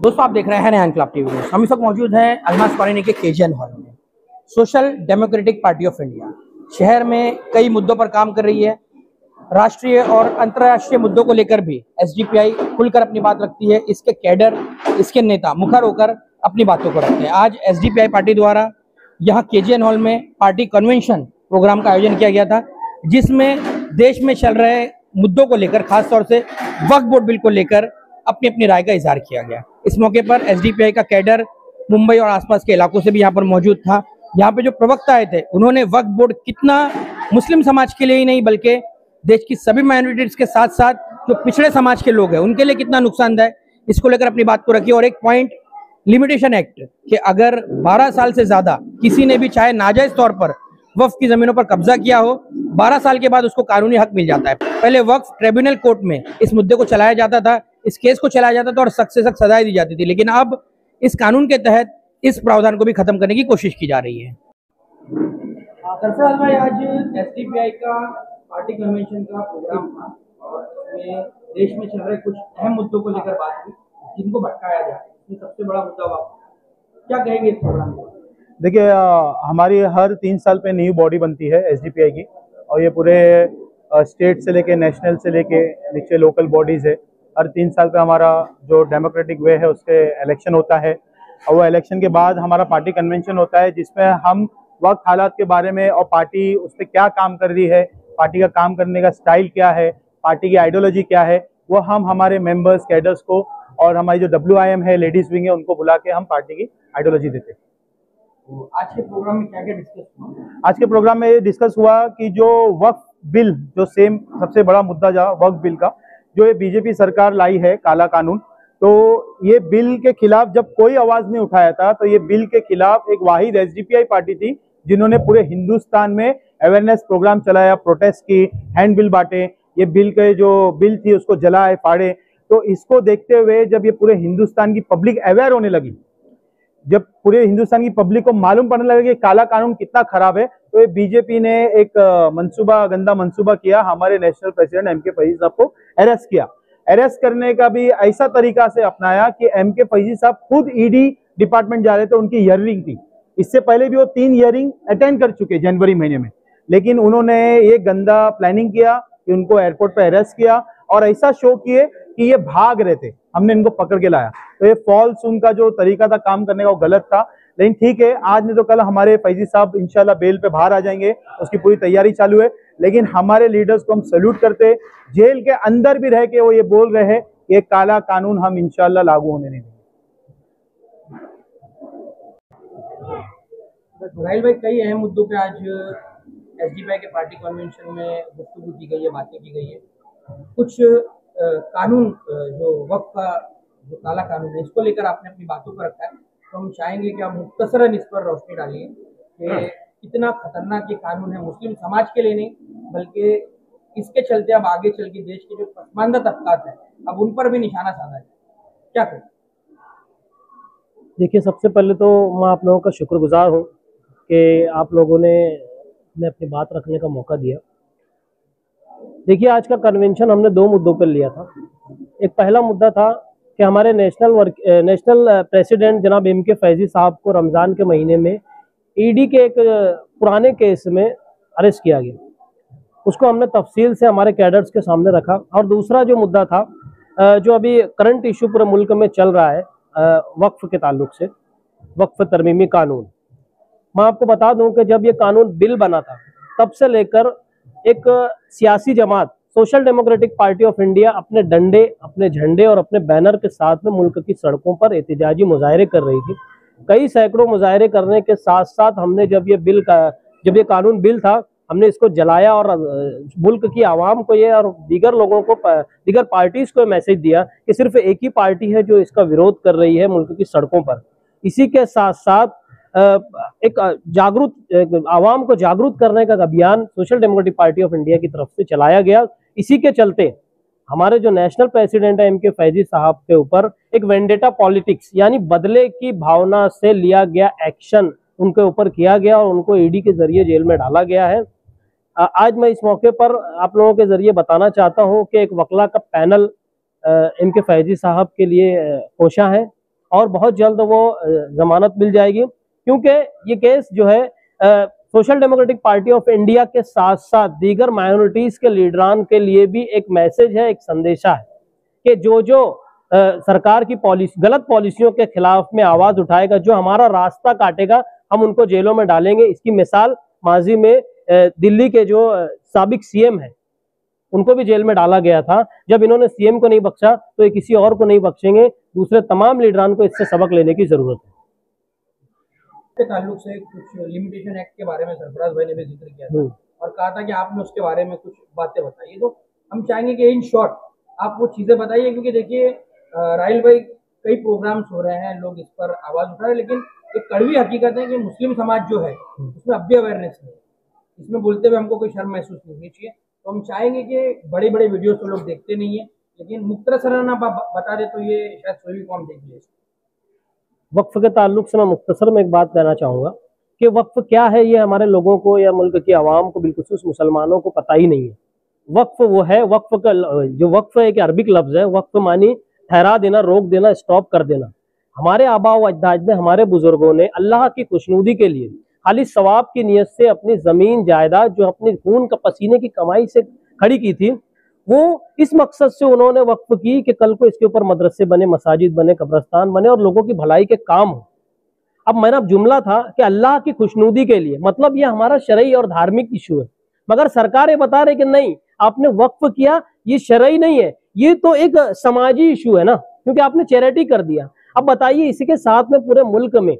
दोस्तों आप देख रहे हैं नया इनकलाब टीवी न्यूज़। हम इस वक्त मौजूद हैं अल्मास कॉलोनी के केजीएन हॉल में। Social democratic party of India शहर में कई मुद्दों पर काम कर रही है। राष्ट्रीय और अंतर्राष्ट्रीय मुद्दों को लेकर भी एसडीपीआई खुलकर अपनी बात रखती है। इसके कैडर, इसके नेता मुखर होकर अपनी बातों को रखते हैं। आज एसडीपीआई पार्टी द्वारा यहाँ केजीएन हॉल में पार्टी कन्वेंशन प्रोग्राम का आयोजन किया गया था, जिसमें देश में चल रहे मुद्दों को लेकर, खासतौर से वक्फ बोर्ड बिल को लेकर अपनी अपनी राय का इजहार किया गया। इस मौके पर एसडीपीआई का कैडर मुंबई और आसपास के इलाकों से भी यहाँ पर मौजूद था। यहाँ पे जो प्रवक्ता आए थे, उन्होंने वक्फ बोर्ड कितना मुस्लिम समाज के लिए ही नहीं बल्कि देश की सभी माइनॉरिटीज के साथ साथ जो पिछड़े समाज के लोग हैं उनके लिए कितना नुकसानदायक, इसको लेकर अपनी बात को रखी। और एक पॉइंट, लिमिटेशन एक्ट, कि अगर 12 साल से ज्यादा किसी ने भी चाहे नाजायज तौर पर वक्फ की जमीनों पर कब्जा किया हो, 12 साल के बाद उसको कानूनी हक मिल जाता है। पहले वक्फ ट्रिब्यूनल कोर्ट में इस मुद्दे को चलाया जाता था, इस केस को चलाया जाता था और सख्त से सख्त सजाएं दी जाती थी, लेकिन अब इस कानून के तहत इस प्रावधान को भी खत्म करने की कोशिश की जा रही है। सरफराज भाई, आज एसडीपीआई का पार्टी कन्वेंशन का प्रोग्राम था और इसमें देश में चल रहे कुछ अहम मुद्दों को लेकर बात हुई, जिनको भटकाया जाए। सबसे बड़ा मुद्दा वक्फ, क्या कहेंगे इस प्रोग्राम को? देखिए, हमारी हर 3 साल पे न्यू बॉडी बनती है एसडीपीआई की, और ये पूरे स्टेट से लेके नेशनल से लेके नीचे लोकल बॉडीज़ है। हर 3 साल पे हमारा जो डेमोक्रेटिक वे है उसके इलेक्शन होता है, और वो इलेक्शन के बाद हमारा पार्टी कन्वेंशन होता है, जिसमें हम वक्त हालात के बारे में और पार्टी उस पर क्या काम कर रही है, पार्टी का काम करने का स्टाइल क्या है, पार्टी की आइडियोलॉजी क्या है, वो हम हमारे मेंबर्स, कैडर्स को और हमारी जो WIM है, लेडीज़ विंग है, उनको बुला के हम पार्टी की आइडियोलॉजी देते हैं। आज के प्रोग्राम में क्या क्या डिस्कस हुआ? आज के प्रोग्राम में ये डिस्कस हुआ कि जो वक्फ बिल, जो सबसे बड़ा मुद्दा था वक्फ बिल का, जो ये बीजेपी सरकार लाई है, काला कानून, तो ये बिल के खिलाफ जब कोई आवाज नहीं उठाया था, तो ये बिल के खिलाफ एक वाहिद एसडीपीआई पार्टी थी जिन्होंने पूरे हिंदुस्तान में अवेयरनेस प्रोग्राम चलाया, प्रोटेस्ट की, हैंड बिल बांटे, ये बिल के जो बिल थी उसको जलाए, फाड़े। तो इसको देखते हुए जब ये पूरे हिंदुस्तान की पब्लिक अवेयर होने लगी, जब पूरे हिंदुस्तान की पब्लिक को मालूम पड़ने लगा कि काला कानून कितना खराब है, तो ये बीजेपी ने एक गंदा मंसूबा किया, हमारे नेशनल प्रेसिडेंट एमके फैजी साहब को अरेस्ट किया। अरेस्ट करने का भी ऐसा तरीका से अपनाया कि एमके फैजी साहब खुद ईडी डिपार्टमेंट जा रहे थे, उनकी हियरिंग थी। इससे पहले भी वो 3 हियरिंग अटेंड कर चुके जनवरी महीने में, लेकिन उन्होंने ये गंदा प्लानिंग किया कि उनको एयरपोर्ट पर अरेस्ट किया और ऐसा शो किए कि ये भाग रहे थे, हमने इनको पकड़ के लाया। तो ये फॉल्स उनका जो तरीका था काम करने का वो गलत था, लेकिन ठीक है, आज नहीं तो कल हमारे फैजी साहब इंशाल्लाह बेल पे बाहर आ जाएंगे, उसकी पूरी तैयारी चालू है। लेकिन हमारे लीडर्स को हम सैल्यूट करते, जेल के अंदर भी रह के वो ये बोल रहे हैं कि ये काला कानून हम इंशाल्लाह लागू होने नहीं देंगे। राहिल भाई, कई अहम मुद्दों पे आज एसडीपीआई के पार्टी कन्वेंशन में गुफ्तगू की गई है, बातें की गई है। कुछ कानून, जो वक्फ का जो काला कानून है, इसको लेकर आपने अपनी बातों को रखा है, तो हम चाहेंगे कि आप मुख्तसरन इस पर रोशनी डालिए कि कितना खतरनाक ये कानून है, मुस्लिम समाज के लिए नहीं बल्कि इसके चलते अब आगे चल के देश के जो पसमानदा तबकात है, अब उन पर भी निशाना साधा है। क्या करें? देखिए, सबसे पहले तो मैं आप लोगों का शुक्रगुजार हूँ कि आप लोगों ने हमें अपनी बात रखने का मौका दिया। देखिए, आज का कन्वेंशन हमने 2 मुद्दों पर लिया था। एक पहला मुद्दा था कि हमारे नेशनल प्रेसिडेंट जनाब एमके फैजी साहब को रमज़ान के महीने में ईडी के एक पुराने केस में अरेस्ट किया गया, उसको हमने तफसील से हमारे कैडर्स के सामने रखा। और दूसरा जो मुद्दा था, जो अभी करंट इशू पूरे मुल्क में चल रहा है वक्फ के ताल्लुक से, वक्फ तरमीमी कानून, मैं आपको बता दूं कि जब ये कानून बिल बना था तब से लेकर एक सियासी जमात social democratic party of India अपने डंडे, अपने झंडे और अपने बैनर के साथ में मुल्क की सड़कों पर एहतजाजी मुजाहरे कर रही थी। कई सैकड़ों मुजाहरे करने के साथ साथ हमने जब ये कानून बिल था, हमने इसको जलाया और मुल्क की आवाम को ये और दीगर लोगों को, दीगर पार्टीज को मैसेज दिया कि सिर्फ एक ही पार्टी है जो इसका विरोध कर रही है मुल्क की सड़कों पर। इसी के साथ साथ एक आवाम को जागरूक करने का अभियान social democratic party of India की तरफ से चलाया गया। इसी के चलते हमारे जो नेशनल प्रेसिडेंट है एमके फैजी साहब के ऊपर एक वेंडेटा पॉलिटिक्स, यानी बदले की भावना से लिया गया एक्शन उनके ऊपर किया गया और उनको ईडी के जरिए जेल में डाला गया है। आज मैं इस मौके पर आप लोगों के जरिए बताना चाहता हूं कि एक वकला का पैनल इनके फैजी साहब के लिए कोशा है और बहुत जल्द वो जमानत मिल जाएगी, क्योंकि ये केस जो है social democratic party of India के साथ साथ दीगर माइनॉरिटीज के लीडरान के लिए भी एक मैसेज है, एक संदेशा है कि जो सरकार की पॉलिसी, गलत पॉलिसियों के खिलाफ में आवाज उठाएगा, जो हमारा रास्ता काटेगा, हम उनको जेलों में डालेंगे। इसकी मिसाल माजी में दिल्ली के जो साबिक सीएम है उनको भी जेल में डाला गया था। जब इन्होंने सीएम को नहीं बख्शा तो ये किसी और को नहीं बख्शेंगे। दूसरे तमाम लीडरान को इससे सबक लेने की जरूरत है। के ताल्लुक से कुछ लिमिटेशन एक्ट के बारे में सरफराज भाई ने भी जिक्र किया था और कहा था कि आपने उसके बारे में कुछ बातें बताई, तो हम चाहेंगे कि इन शॉर्ट आप वो चीजें बताइए, क्योंकि देखिए राहिल भाई कई प्रोग्राम्स हो रहे हैं, लोग इस पर आवाज उठा रहे हैं, लेकिन एक कड़वी हकीकत है कि मुस्लिम समाज जो है उसमें अब भी अवेयरनेस नहीं है। इसमें बोलते हुए हमको कोई शर्म महसूस नहीं होनी चाहिए। तो हम चाहेंगे कि बड़े बड़े वीडियोस तो लोग देखते नहीं है, लेकिन मुख्तसरन आप बता दे तो ये शायद कोई भी कौन देख ले। वक्फ के ताल्लुक से मैं मुख्तसर में एक बात कहना चाहूँगा कि वक्फ क्या है, ये हमारे लोगों को या मुल्क की आवाम को, बिलखुसूस मुसलमानों को पता ही नहीं है। वक्फ वो है, वक्फ का जो वक्फ है एक अरबिक लफ्ज़ है। वक्फ मानी ठहरा देना, रोक देना, स्टॉप कर देना। हमारे आबा व अजदाद ने, हमारे बुजुर्गों ने अल्लाह की खुशनुदी के लिए खाली सवाब की नीयत से अपनी ज़मीन जायदाद जो अपनी खून का पसीने की कमाई से खड़ी की थी, वो इस मकसद से उन्होंने वक्फ की कि कल को इसके ऊपर मदरसे बने, मसाजिद बने, कब्रस्तान बने और लोगों की भलाई के काम हो। अब मैंने जुमला था कि अल्लाह की खुशनुदी के लिए, मतलब ये हमारा शरई और धार्मिक इशू है। मगर सरकार ये बता रही कि नहीं, आपने वक्फ किया, ये शरई नहीं है, ये तो एक समाजी इशू है ना, क्योंकि आपने चैरिटी कर दिया। अब बताइए, इसी के साथ में पूरे मुल्क में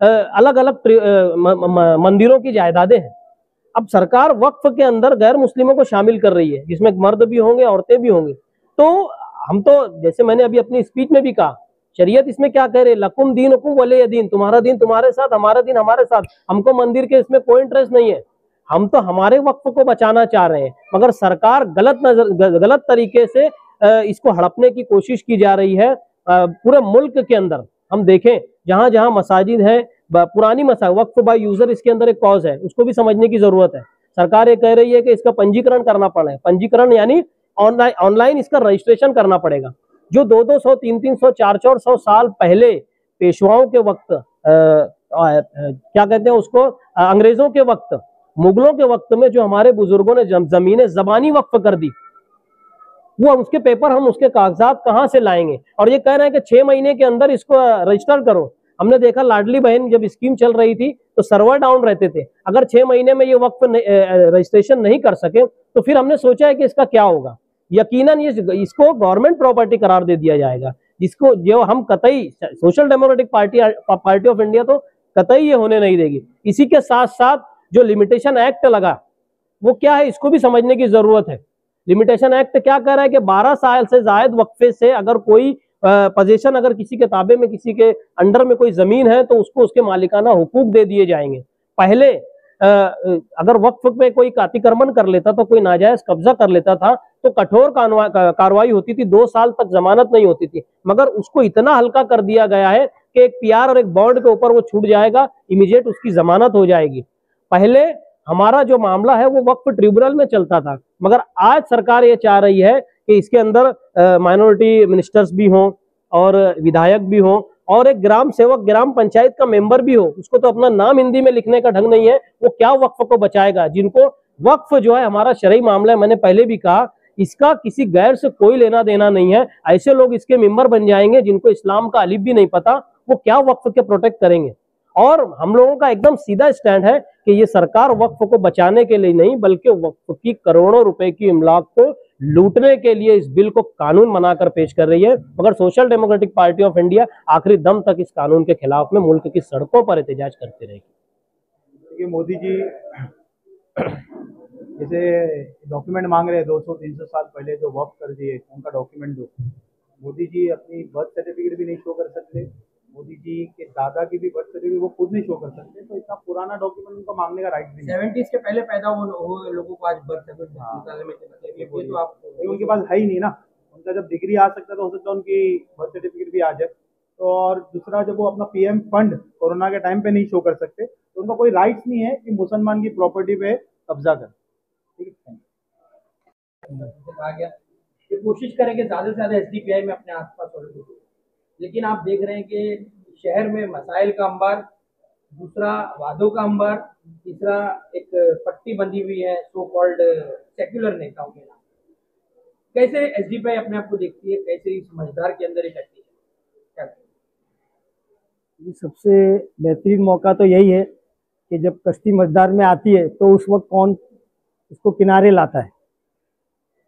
अलग अलग मंदिरों की जायदादें हैं। अब सरकार वक्फ के अंदर गैर मुस्लिमों को शामिल कर रही है, जिसमें मर्द भी होंगे, औरतें भी होंगी। तो हम तो, जैसे मैंने अभी अपनी स्पीच में भी कहा, शरीयत इसमें क्या कह रही है, लकुम दीनुकुम वलिय दीन, तुम्हारा दिन तुम्हारे साथ, हमारा दिन हमारे साथ। हमको मंदिर के इसमें कोई इंटरेस्ट नहीं है, हम तो हमारे वक्फ को बचाना चाह रहे हैं। मगर सरकार गलत तरीके से इसको हड़पने की कोशिश की जा रही है। पूरे मुल्क के अंदर हम देखें, जहां जहां मसाजिद है, पुरानी मसाजिद, वक्फ बाय यूजर इसके अंदर एक कॉज है, उसको भी समझने की जरूरत है। सरकार ये कह रही है कि इसका पंजीकरण करना पड़े, पंजीकरण यानी ऑनलाइन इसका रजिस्ट्रेशन करना पड़ेगा। जो 200, 300, 400 साल पहले पेशवाओं के वक्त, क्या कहते हैं उसको, अंग्रेजों के वक्त, मुगलों के वक्त में जो हमारे बुजुर्गों ने जमीनें जबानी वक्फ कर दी, वो उसके पेपर, हम उसके कागजात कहाँ से लाएंगे? और ये कह रहे हैं कि 6 महीने के अंदर इसको रजिस्टर करो। हमने देखा लाडली बहन जब स्कीम चल रही थी तो सर्वर डाउन रहते थे। अगर 6 महीने में ये वक्फ रजिस्ट्रेशन नहीं कर सके तो फिर हमने सोचा है कि इसका क्या होगा। यकीनन इसको गवर्नमेंट प्रॉपर्टी करार दे दिया जाएगा, जिसको जो हम कतई, social democratic party of India तो कतई ये होने नहीं देगी। इसी के साथ साथ जो लिमिटेशन एक्ट लगा वो क्या है, इसको भी समझने की जरूरत है। लिमिटेशन एक्ट क्या कह रहा है कि 12 साल से जायद वक्फे से अगर कोई पोजीशन, अगर किसी के ताबे में, किसी के अंडर में कोई जमीन है तो उसको उसके मालिकाना हुकूक दे दिए जाएंगे। पहले अगर वक्फ पे कोई अतिक्रमण कर लेता था, कोई नाजायज कब्जा कर लेता था तो कठोर कार्रवाई होती थी, 2 साल तक जमानत नहीं होती थी। मगर उसको इतना हल्का कर दिया गया है कि एक पीआर और एक बॉन्ड के ऊपर वो छूट जाएगा, इमीडिएट उसकी जमानत हो जाएगी। पहले हमारा जो मामला है वो वक्फ ट्रिब्यूनल में चलता था, मगर आज सरकार ये चाह रही है कि इसके अंदर माइनॉरिटी मिनिस्टर्स भी हों और विधायक भी हों और एक ग्राम सेवक, ग्राम पंचायत का मेंबर भी हो। उसको तो अपना नाम हिंदी में लिखने का ढंग नहीं है, वो क्या वक्फ को बचाएगा? जिनको वक्फ जो है हमारा शरई मामला है, मैंने पहले भी कहा, इसका किसी गैर से कोई लेना देना नहीं है। ऐसे लोग इसके मेंबर बन जाएंगे जिनको इस्लाम का अलिफ भी नहीं पता, वो क्या वक्फ के प्रोटेक्ट करेंगे? और हम लोगों का एकदम सीधा स्टैंड है कि ये सरकार वक्फ को बचाने के लिए नहीं, बल्कि वक्फ की करोड़ों रुपए की इमलाक को लूटने के लिए इस बिल को कानून बनाकर पेश कर रही है। मगर social democratic party of India आखिरी दम तक इस कानून के खिलाफ में मुल्क की सड़कों पर एहतजाज करती रहेगी। देखिए, मोदी जी जैसे डॉक्यूमेंट मांग रहे हैं, 200-300 साल पहले जो वक्फ कर दिए उनका डॉक्यूमेंट दो। मोदी जी अपनी बर्थ सर्टिफिकेट भी नहीं शो कर सकते, मोदी जी के दादा की भी बर्थ सर्टिफिकेट वो खुद नहीं शो कर सकते, तो इतना पुराना डॉक्यूमेंट उनको मांगने का राइट नहीं है। 70s के पहले पैदा हुए लोगों को आज बर्थ सर्टिफिकेट निकालने में ये तो आप, उनके पास है ही नहीं ना। उनका जब डिग्री आ सकता है तो हो सकता है उनकी बर्थ सर्टिफिकेट भी आ जाए। तो और दूसरा, जब वो अपना पीएम फंड कोरोना के टाइम पे नहीं शो कर सकते तो उनका कोई राइट्स नहीं है कि मुसलमान की प्रॉपर्टी पे कब्जा कर। ठीक है, आ गया, ये कोशिश करें कि ज्यादा से ज्यादा एसडीपीआई में अपने आसपास लेकिन आप देख रहे हैं कि शहर में मसाइल का अंबार, दूसरा वादों का अंबार, तीसरा एक पट्टी बंधी हुई है सो कॉल्ड सेक्युलर नेताओं के नाम। कैसे एसडीपीआई अपने आप को देखती है, कैसे इस मझधार के अंदर एक रहती है, क्या कहें? ये सबसे बेहतरीन मौका तो यही है कि जब कश्ती मझधार में आती है तो उस वक्त कौन इसको किनारे लाता है।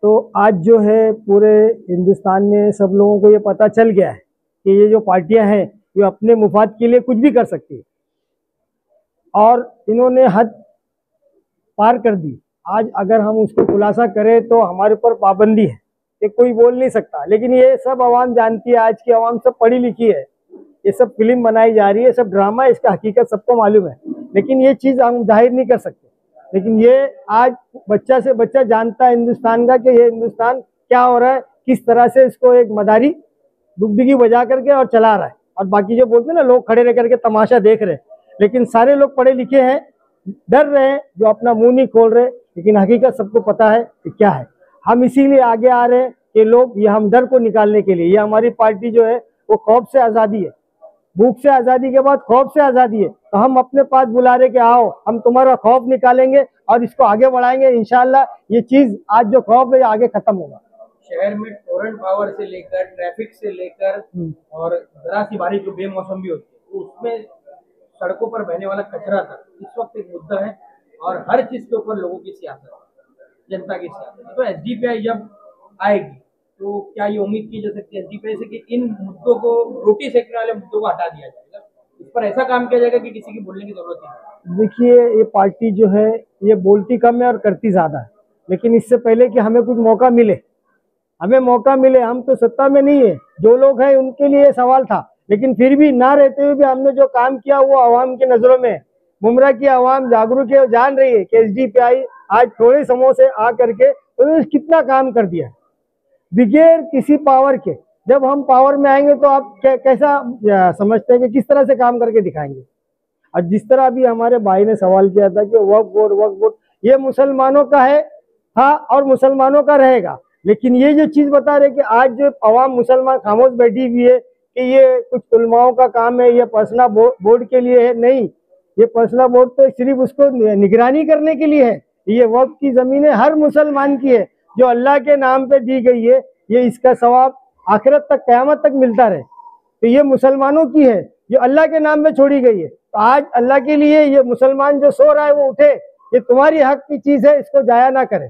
तो आज जो है पूरे हिंदुस्तान में सब लोगों को ये पता चल गया है कि ये जो पार्टियां हैं ये अपने मुफाद के लिए कुछ भी कर सकती है और इन्होंने हद पार कर दी। आज अगर हम उसको खुलासा करें तो हमारे ऊपर पाबंदी है, ये कोई बोल नहीं सकता। लेकिन ये सब आवाम जानती है, आज की आवाम सब पढ़ी लिखी है, ये सब फिल्म बनाई जा रही है, सब ड्रामा है, इसका हकीकत सबको मालूम है। लेकिन ये चीज़ हम जाहिर नहीं कर सकते। लेकिन ये आज बच्चा से बच्चा जानता है हिंदुस्तान का कि ये हिंदुस्तान क्या हो रहा है, किस तरह से इसको एक मदारी डुगडुगी बजा करके और चला रहा है। और बाकी जो बोलते हैं ना, लोग खड़े रह करके तमाशा देख रहे हैं, लेकिन सारे लोग पढ़े लिखे हैं, डर रहे हैं, जो अपना मुंह नहीं खोल रहे। लेकिन हकीकत सबको पता है कि क्या है। हम इसीलिए आगे आ रहे हैं कि लोग ये हम डर को निकालने के लिए, ये हमारी पार्टी जो है वो खौफ से आज़ादी है, भूख से आज़ादी के बाद खौफ से आज़ादी है। तो हम अपने पास बुला रहे कि आओ हम तुम्हारा खौफ निकालेंगे और इसको आगे बढ़ाएंगे। इंशाल्लाह ये चीज़ आज जो खौफ है आगे खत्म होगा। शहर में टोरेंट पावर से लेकर ट्रैफिक से लेकर और जरा सी बारिश जो बेमौसम भी होती है, तो उसमें सड़कों पर बहने वाला कचरा तक इस वक्त एक मुद्दा है और हर चीज के ऊपर लोगों की सियासत है, जनता की सियासत है। तो एसडीपीआई जब आएगी तो क्या ये उम्मीद की जा सकती है एसडीपीआई से कि इन मुद्दों को, रोटी सेकने वाले मुद्दों को हटा दिया जाएगा, इस पर ऐसा काम किया जाएगा कि किसी की बोलने की जरूरत नहीं? देखिए, ये पार्टी जो है ये बोलती कम है और करती ज़्यादा है। लेकिन इससे पहले कि हमें कुछ मौका मिले, हम तो सत्ता में नहीं है, जो लोग हैं उनके लिए सवाल था। लेकिन फिर भी ना रहते हुए भी हमने जो काम किया वो आवाम की नज़रों में मुमरा की आवाम जागरूक है, जान रही है कि एसडीपीआई आज थोड़े समय से आ करके उन्होंने कितना काम कर दिया है बगैर किसी पावर के। जब हम पावर में आएंगे तो आप कैसा समझते हैं कि किस तरह से काम करके दिखाएंगे। और जिस तरह अभी हमारे भाई ने सवाल किया था कि वक्फ बोर्ड ये मुसलमानों का है था और मुसलमानों का रहेगा। लेकिन ये जो चीज़ बता रहे कि आज जो अवाम मुसलमान खामोश बैठी हुई है कि ये कुछ उलमाओं का काम है, ये पर्सनल बोर्ड के लिए है, नहीं, ये पर्सनल बोर्ड तो सिर्फ उसको निगरानी करने के लिए है। ये वक्फ की ज़मीनें हर मुसलमान की है, जो अल्लाह के नाम पे दी गई है, ये इसका सवाब आखिरत तक, क़यामत तक मिलता रहे। तो ये मुसलमानों की है, जो अल्लाह के नाम पे छोड़ी गई है। तो आज अल्लाह के लिए ये मुसलमान जो सो रहा है वो उठे, ये तुम्हारी हक की चीज़ है, इसको जाया ना करें।